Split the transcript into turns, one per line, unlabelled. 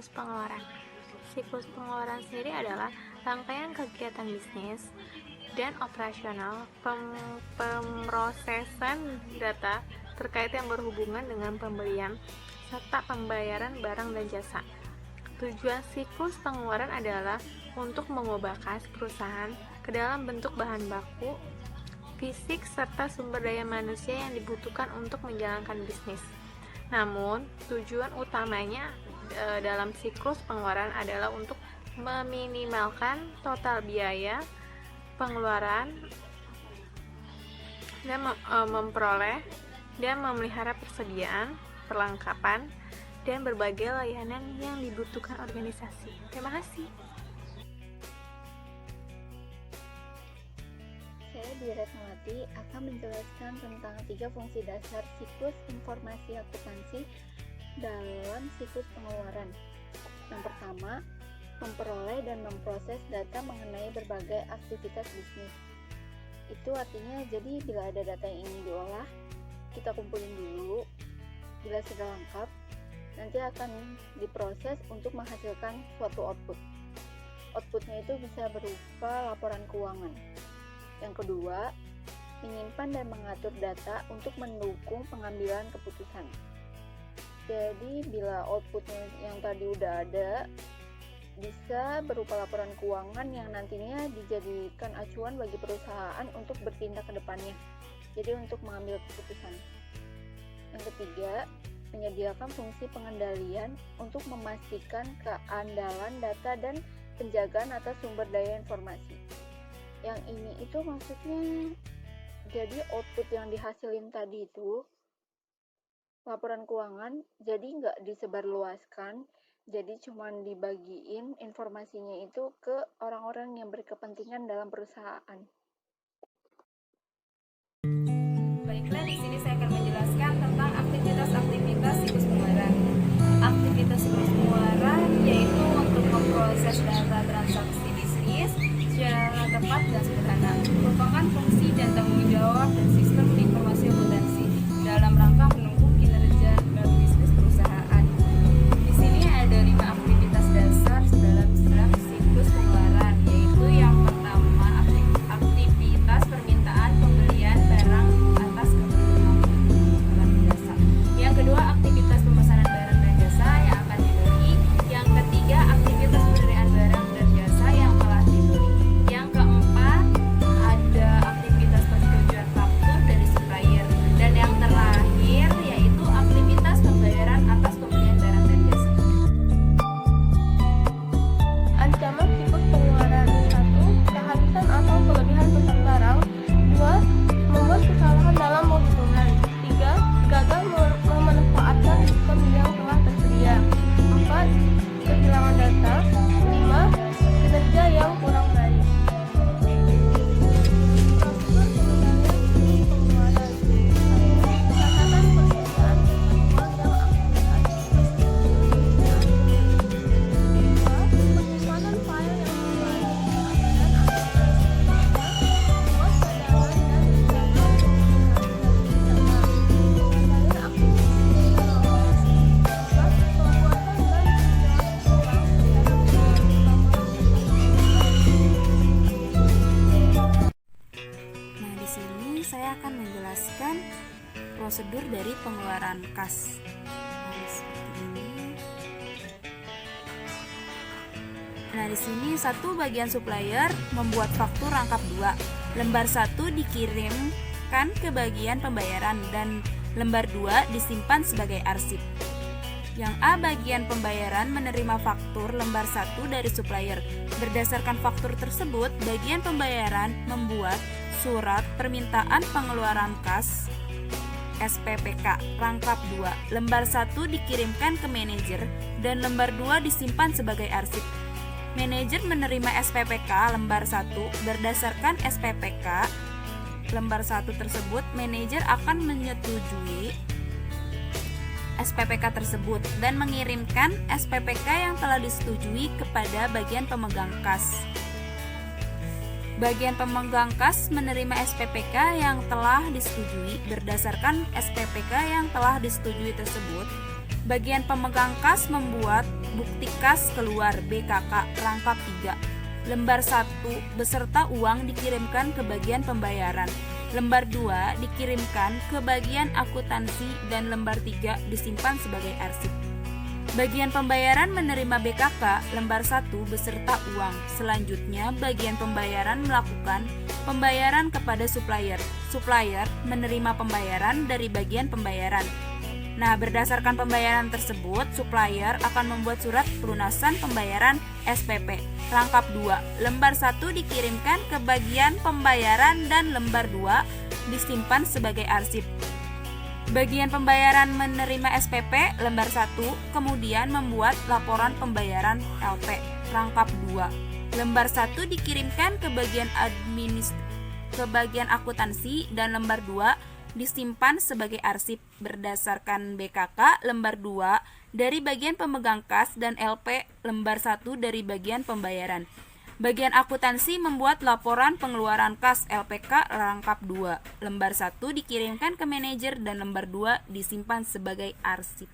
siklus pengeluaran. Siklus pengeluaran sendiri adalah rangkaian kegiatan bisnis dan operasional pemrosesan data terkait yang berhubungan dengan pembelian serta pembayaran barang dan jasa. Tujuan siklus pengeluaran adalah untuk mengubah kas perusahaan ke dalam bentuk bahan baku, fisik, serta sumber daya manusia yang dibutuhkan untuk menjalankan bisnis. Namun, tujuan utamanya dalam siklus pengeluaran adalah untuk meminimalkan total biaya pengeluaran dan memperoleh dan memelihara persediaan, perlengkapan, dan berbagai layanan yang dibutuhkan organisasi. Terima kasih.
Saya Diretnawati akan menjelaskan tentang 3 fungsi dasar siklus informasi akuntansi dalam siklus pengeluaran. Yang pertama, memperoleh dan memproses data mengenai berbagai aktivitas bisnis. Itu artinya jadi bila ada data yang ingin diolah, kita kumpulin dulu. Bila sudah lengkap, nanti akan diproses untuk menghasilkan suatu output. Outputnya itu bisa berupa laporan keuangan. Yang kedua, menyimpan dan mengatur data untuk mendukung pengambilan keputusan. Jadi bila outputnya yang tadi udah ada, bisa berupa laporan keuangan yang nantinya dijadikan acuan bagi perusahaan untuk bertindak ke depannya. Jadi untuk mengambil keputusan. Yang ketiga, menyediakan fungsi pengendalian untuk memastikan keandalan data dan penjagaan atas sumber daya informasi. Yang ini itu maksudnya jadi output yang dihasilin tadi itu laporan keuangan jadi nggak disebarluaskan, jadi cuman dibagiin informasinya itu ke orang-orang yang berkepentingan dalam perusahaan.
Baiklah, di sini saya akan menjelaskan tentang aktivitas siklus pengeluaran. Aktivitas siklus pengeluaran yaitu untuk memproses data transaksi bisnis secara tepat dan sederhana, merupakan fungsi dan tanggung jawab dan sistem informasi akuntansi dalam rangka mendukung kinerja bisnis perusahaan. Di sini ada 5 aktivitas dasar dalam siklus pengeluaran, yaitu yang pertama aktivitas permintaan pembelian barang atas kebutuhan barang dan jasa. Yang kedua, aktivitas pemesanan barang dan jasa yang akan dibeli. Yang ketiga, aktivitas pembelian barang dan jasa yang telah dibeli. Yang keempat, ada aktivitas persetujuan faktur dari supplier. Dan yang terakhir yaitu aktivitas pembayaran atas pembelian barang dan jasa.
Ancaman siklus pengeluaran: 1. Kehabisan atau kelebihan pesan barang. 2. Membuat kesalahan dalam penghitungan. 3. Gagal memanfaatkan diskon yang telah tersedia. 4. Kehilangan data. 5. Kinerja yang kurang baik. Prosedur pengendalian siklus pengeluaran. 1. Catatan permintaan uang yang penyimpanan file yang baik, dan membuat cadangan dan menjaga pengendalian aktivitas pembuatan dan
Nah, di sini saya akan menjelaskan prosedur dari pengeluaran kas. Nah, seperti ini. Nah, di sini satu bagian supplier membuat faktur rangkap 2. Lembar 1 dikirimkan ke bagian pembayaran dan lembar 2 disimpan sebagai arsip. Yang A, bagian pembayaran menerima faktur lembar 1 dari supplier. Berdasarkan faktur tersebut, bagian pembayaran membuat surat permintaan pengeluaran kas SPPK rangkap 2. Lembar 1 dikirimkan ke manajer dan lembar 2 disimpan sebagai arsip. Manajer menerima SPPK lembar 1. Berdasarkan SPPK lembar 1 tersebut, manajer akan menyetujui SPPK tersebut dan mengirimkan SPPK yang telah disetujui kepada bagian pemegang kas. Bagian pemegang kas menerima SPPK yang telah disetujui. Berdasarkan SPPK yang telah disetujui tersebut, Bagian pemegang kas membuat bukti kas keluar BKK rangkap 3. Lembar 1 beserta uang dikirimkan ke bagian pembayaran. Lembar 2 dikirimkan ke bagian akuntansi dan lembar 3 disimpan sebagai arsip. Bagian pembayaran menerima BKK lembar 1 beserta uang. Selanjutnya, bagian pembayaran melakukan pembayaran kepada supplier. Supplier menerima pembayaran dari bagian pembayaran. Nah, berdasarkan pembayaran tersebut, supplier akan membuat surat pelunasan pembayaran SPP. Rangkap 2, lembar 1 dikirimkan ke bagian pembayaran dan lembar 2 disimpan sebagai arsip. Bagian pembayaran menerima SPP lembar 1, kemudian membuat laporan pembayaran LP. Rangkap 2, lembar 1 dikirimkan ke bagian akuntansi dan lembar 2 disimpan sebagai arsip berdasarkan BKK lembar 2 dari bagian pemegang kas dan LP lembar 1 dari bagian pembayaran. Bagian akuntansi membuat laporan pengeluaran kas LPK rangkap 2. Lembar 1 dikirimkan ke manajer dan lembar 2 disimpan sebagai arsip.